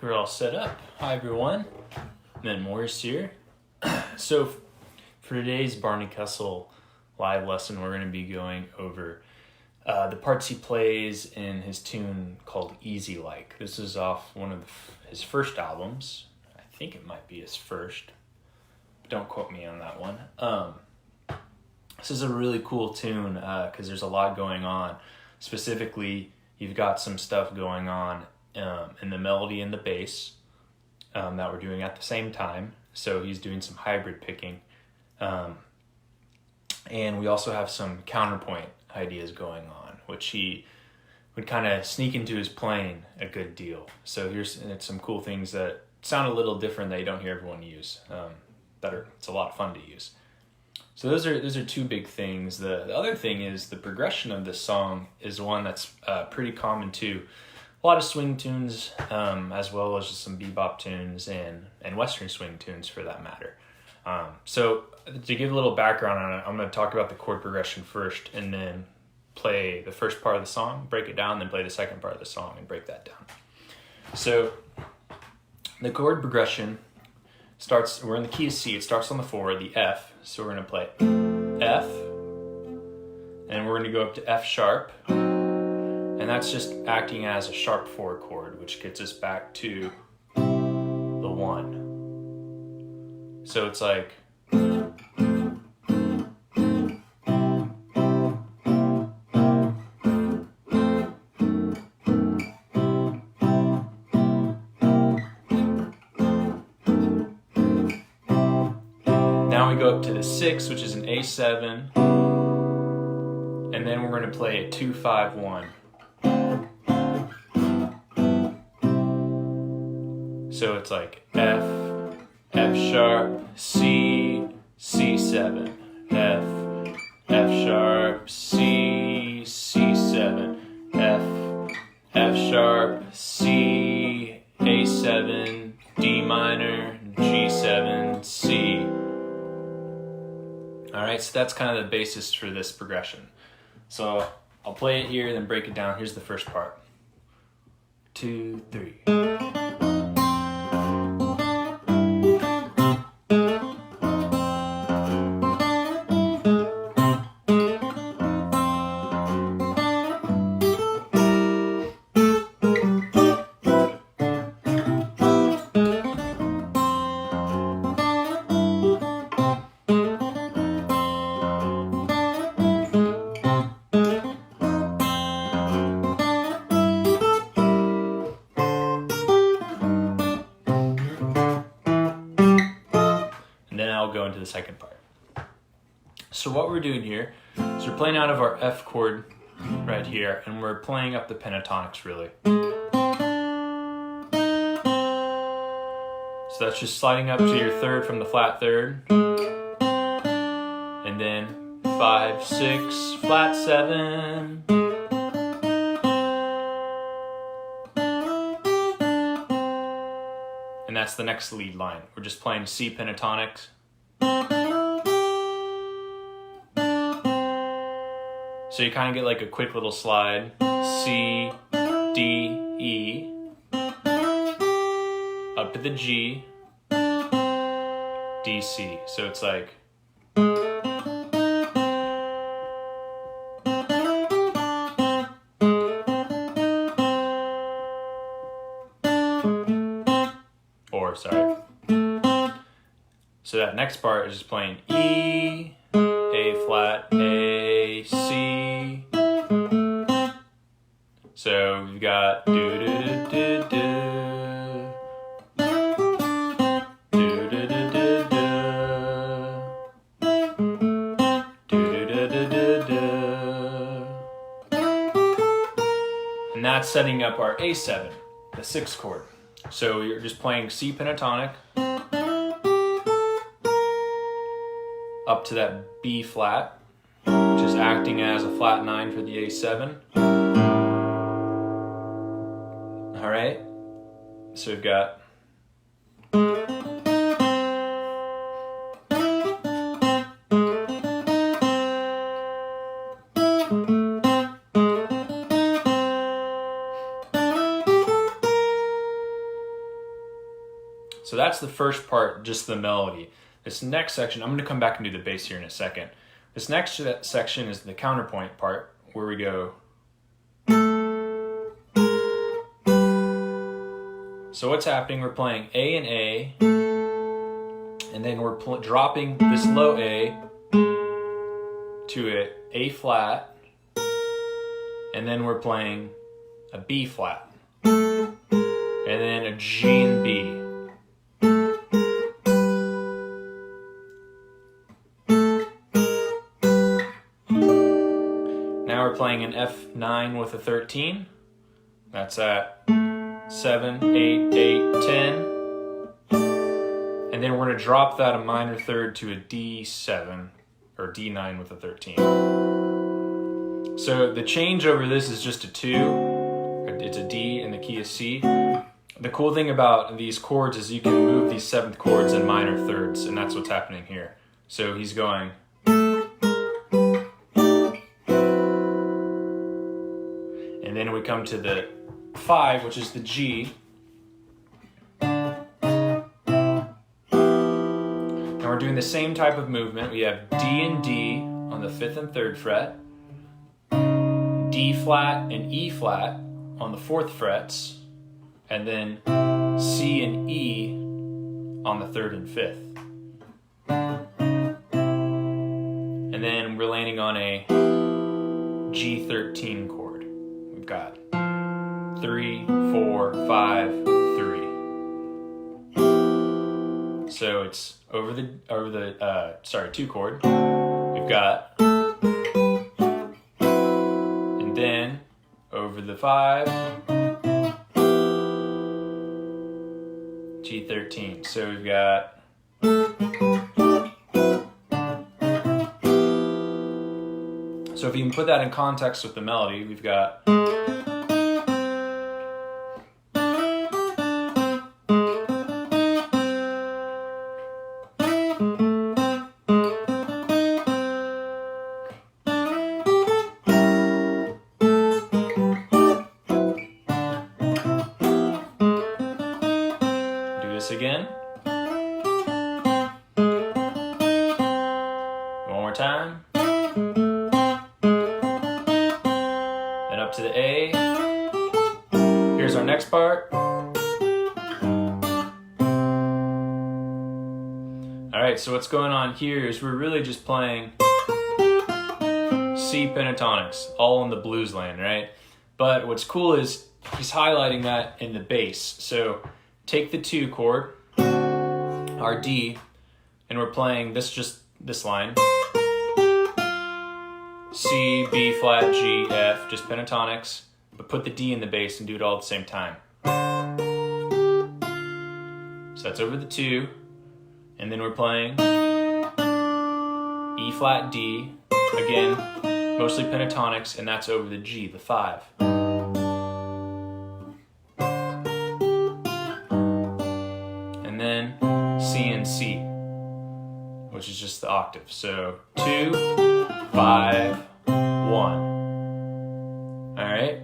We're all set up. Hi everyone, Ben Morris here. So for today's Barney Kessel live lesson, we're going to be going over the parts he plays in his tune called Easy Like. This is off one of his first albums. I think it might be his first. Don't quote me on that one. This is a really cool tune because there's a lot going on. Specifically, you've got some stuff going on in the melody and the bass that we're doing at the same time. So he's doing some hybrid picking. And we also have some counterpoint ideas going on, which he would kind of sneak into his playing a good deal. So here's some cool things that sound a little different that you don't hear everyone use. It's a lot of fun to use. So those are two big things. The other thing is the progression of this song is one that's pretty common too. A lot of swing tunes, as well as just some bebop tunes and western swing tunes for that matter. So to give a little background on it, I'm going to talk about the chord progression first and then play the first part of the song, break it down, then play the second part of the song and break that down. So the chord progression starts, we're in the key of C, it starts on the 4, the F, so we're going to play F, and we're going to go up to F sharp, and that's just acting as a sharp 4 chord, which gets us back to the 1. So it's like, now we go up to the 6, which is an A7, and then we're going to play a 2-5-1. So it's like F, F sharp, C, C7, F, F sharp, C, C7, F, F sharp, C, A7, D minor, G7, C. Alright, so that's kind of the basis for this progression. So I'll play it here, then break it down. Here's the first part. 2, 3. Go into the second part. So what we're doing here is we're playing out of our F chord right here, and we're playing up the pentatonics really. So that's just sliding up to your 3rd from the flat 3rd, and then 5, 6, flat 7. And that's the next lead line. We're just playing C pentatonics. So you kind of get like a quick little slide. C, D, E, up to the G, D, C. So it's like, so that next part is just playing E, A flat, A, C. So we've got do do do do do, do do do do do, do do do do do, and that's setting up our A7, the 6th chord. So you're just playing C pentatonic up to that B flat, which is acting as a flat 9 for the A7. All right, so we've got So that's the first part, just the melody. This next section, I'm going to come back and do the bass here in a second. This next section is the counterpoint part, where we go. So what's happening, we're playing A and A, and then we're dropping this low A to an A flat, and then we're playing a B flat, and then a G and B. Now we're playing an F9 with a 13. That's at 7, 8, 8, 10. And then we're going to drop that a minor third to a D7 or D9 with a 13. So the change over this is just a 2. It's a D and the key is C. The cool thing about these chords is you can move these 7th chords in minor thirds, and that's what's happening here. So he's going. And then we come to the 5, which is the G. And we're doing the same type of movement. We have D and D on the 5th and 3rd fret, D flat and E flat on the 4th frets, and then C and E on the 3rd and 5th. And then we're landing on a G13 chord. We've got 3, 4, 5, 3. So it's over the 2 chord. We've got, and then over the 5, G13. So we've got. So if you can put that in context with the melody, we've got. Again. One more time. Then up to the A. Here's our next part. Alright, so what's going on here is we're really just playing C pentatonics, all in the blues land, right? But what's cool is he's highlighting that in the bass. So take the 2 chord, our D, and we're playing this line. C, B flat, G, F, just pentatonics, but put the D in the bass and do it all at the same time. So that's over the 2, and then we're playing E flat, D, again, mostly pentatonics, and that's over the G, the 5. And then C and C, which is just the octave. So 2, 5, 1. All right.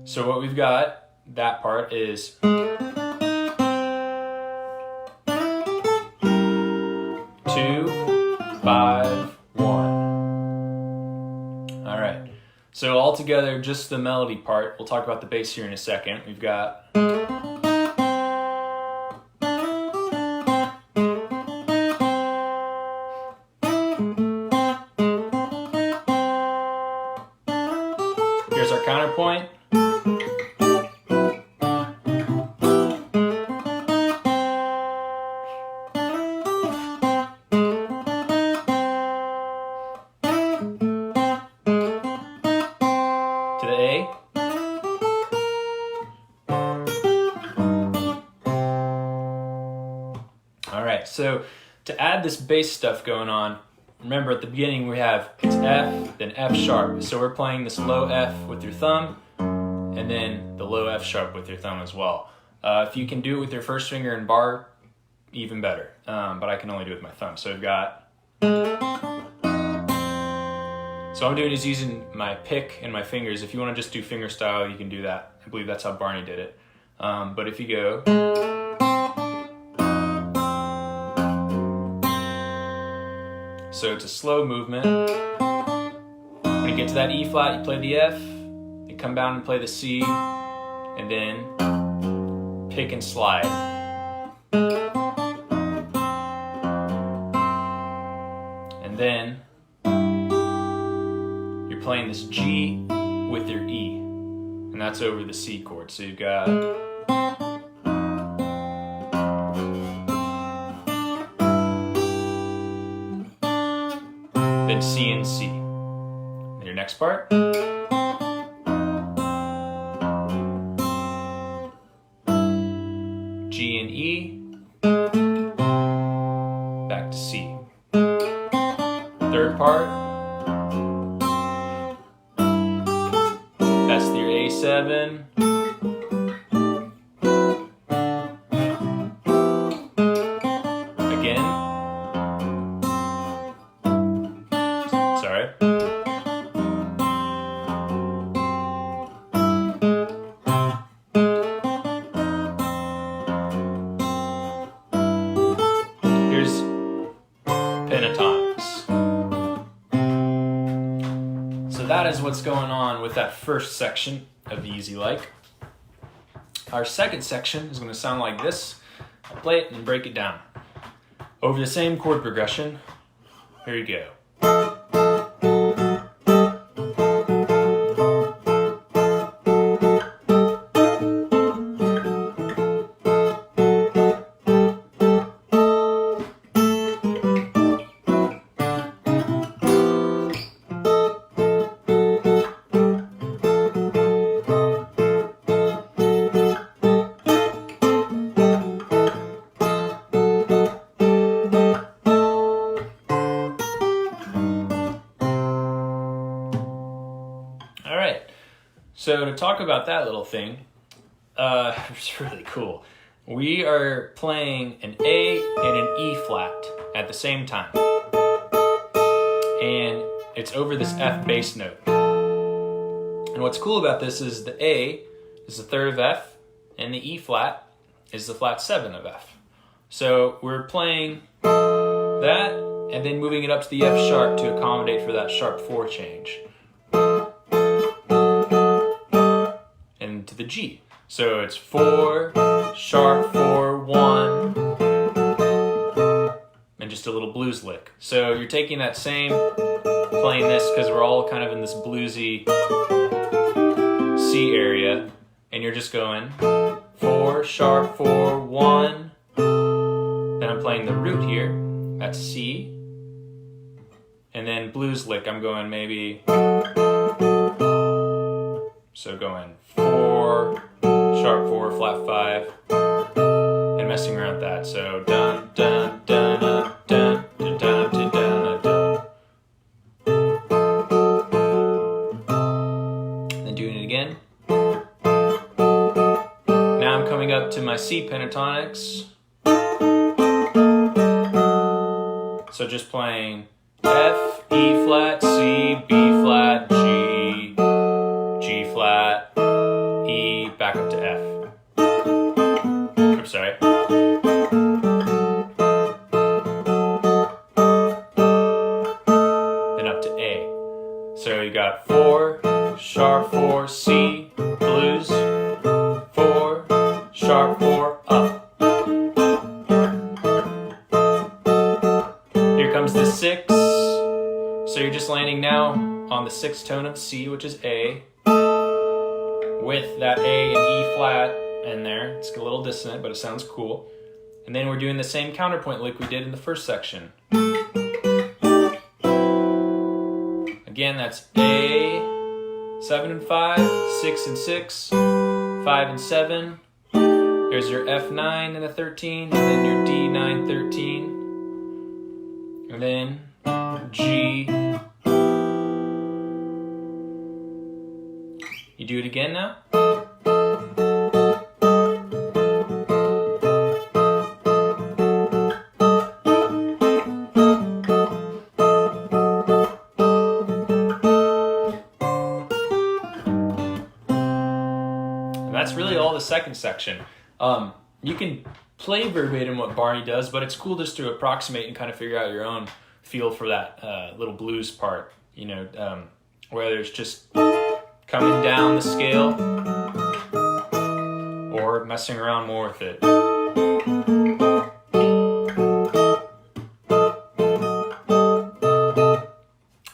So what we've got, that part is 2, 5, 1. All right. So all together, just the melody part. We'll talk about the bass here in a second. We've got. Here's our counterpoint. To the A. All right, so to add this bass stuff going on, remember at the beginning we have it's F, then F sharp. So we're playing this low F with your thumb, and then the low F sharp with your thumb as well. If you can do it with your first finger and bar, even better. But I can only do it with my thumb. So we've got. So I'm doing is using my pick and my fingers. If you want to just do finger style, you can do that. I believe that's how Barney did it. But if you go. So it's a slow movement. When you get to that E flat, you play the F, you come down and play the C, and then pick and slide. And then you're playing this G with your E, and that's over the C chord. So you've got then C and C. And your next part. G and E. Back to C. Third part. That's your A7. Again. Sorry. Here's pentatonics. So that is what's going on with that first section of the Easy Like. Our second section is going to sound like this. I'll play it and break it down. Over the same chord progression. Here you go. So to talk about that little thing, it's really cool. We are playing an A and an E flat at the same time. And it's over this F bass note. And what's cool about this is the A is the third of F, and the E flat is the flat 7 of F. So we're playing that, and then moving it up to the F sharp to accommodate for that sharp 4 change. And to the G. So it's 4, sharp 4, 1, and just a little blues lick. So you're taking that same, playing this because we're all kind of in this bluesy C area, and you're just going 4, sharp 4, 1. Then I'm playing the root here, that's C. And then blues lick, I'm going maybe, so going 4, sharp 4, flat 5, and messing around with that. So dun dun dun dun dun dun dun dun dun. Then doing it again. Now I'm coming up to my C pentatonics. So just playing F, E flat, C, B flat, G, G flat, E, back up to F. I'm sorry. Then up to A. So you got 4, sharp 4, C, blues, 4, sharp 4, up. Here comes the 6. So you're just landing now on the 6th tone of C, which is A, with that A and E flat in there. It's a little dissonant, but it sounds cool. And then we're doing the same counterpoint lick we did in the first section. Again, that's A, 7 and 5, 6 and 6, 5 and 7. There's your F9 and a 13, and then your D9, 13. And then G. You do it again now. And that's really all the second section. You can play verbatim what Barney does, but it's cool just to approximate and kind of figure out your own feel for that little blues part, you know, whether it's just coming down the scale or messing around more with it.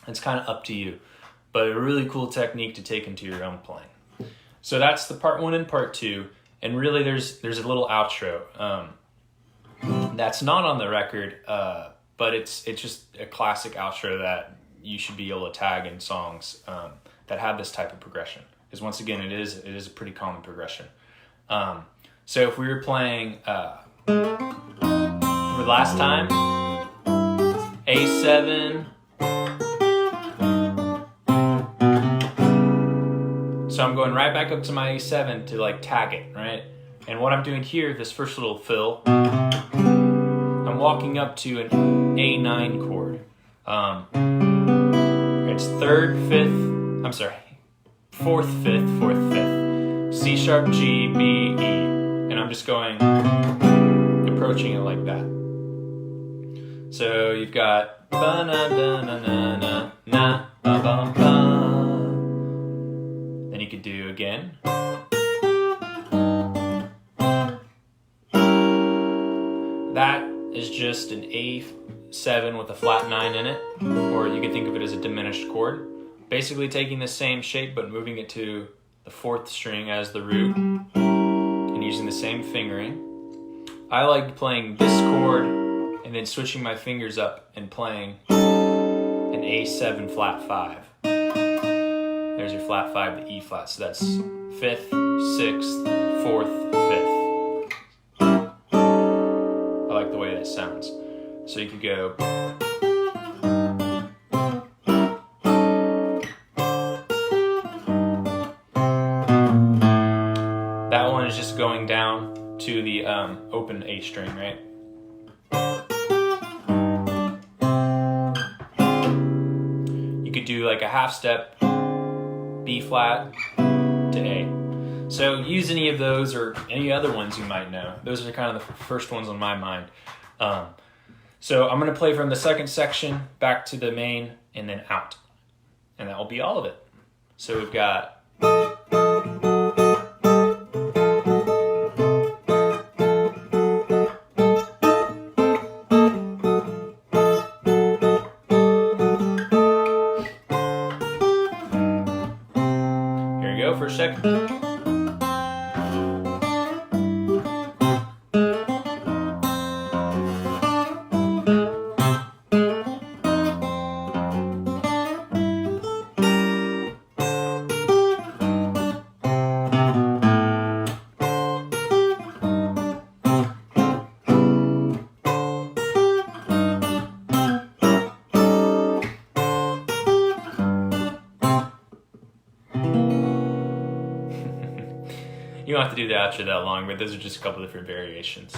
It's kind of up to you, but a really cool technique to take into your own playing. So that's the part 1 and part 2, and really there's a little outro that's not on the record, but it's just a classic outro that you should be able to tag in songs that have this type of progression, because once again it is a pretty common progression. So if we were playing for the last time, A7. So I'm going right back up to my A7 to like tag it, right? And what I'm doing here, this first little fill, I'm walking up to an A9 chord. It's 3rd, 5th, I'm sorry, 4th, 5th, 4th, 5th. C sharp, G, B, E. And I'm just going, approaching it like that. So you've got ba-na-da-na-na-na-na, ba-ba-ba. Then you could do again. That is just an A7 with a flat 9 in it, or you could think of it as a diminished chord. Basically taking the same shape but moving it to the 4th string as the root and using the same fingering. I like playing this chord and then switching my fingers up and playing an A7 flat 5. There's your flat 5 to E flat, so that's 5th, 6th, 4th, 5th. I like the way that sounds. So you could go. That one is just going down to the open A string, right? You could do like a half step, B flat to A. So use any of those or any other ones you might know. Those are kind of the first ones on my mind. So I'm going to play from the 2nd section back to the main and then out. And that will be all of it. So we've got... Here we go for a second. You don't have to do the outro that long, but those are just a couple different variations.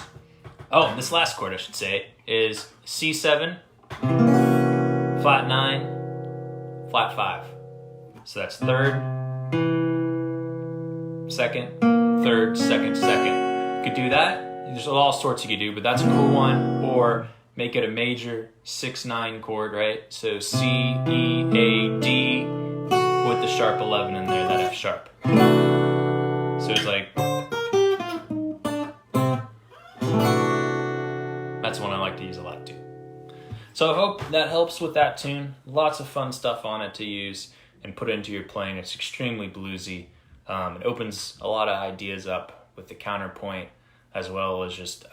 Oh, this last chord, I should say, is C7, flat 9, flat 5. So that's 3rd, 2nd, 3rd, 2nd, 2nd. You could do that. There's all sorts you could do, but that's a cool one. Or make it a major 6-9 chord, right? So C, E, A, D with the sharp 11 in there, that F sharp. So it's like, that's one I like to use a lot too. So I hope that helps with that tune. Lots of fun stuff on it to use and put into your playing. It's extremely bluesy. It opens a lot of ideas up with the counterpoint, as well as just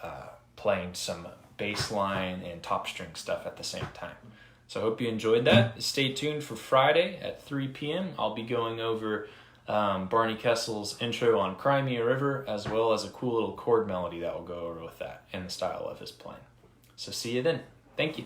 playing some bass line and top string stuff at the same time. So I hope you enjoyed that. Stay tuned for Friday at 3 p.m. I'll be going over Barney Kessel's intro on Cry Me a River, as well as a cool little chord melody that will go over with that and the style of his playing. So see you then. Thank you.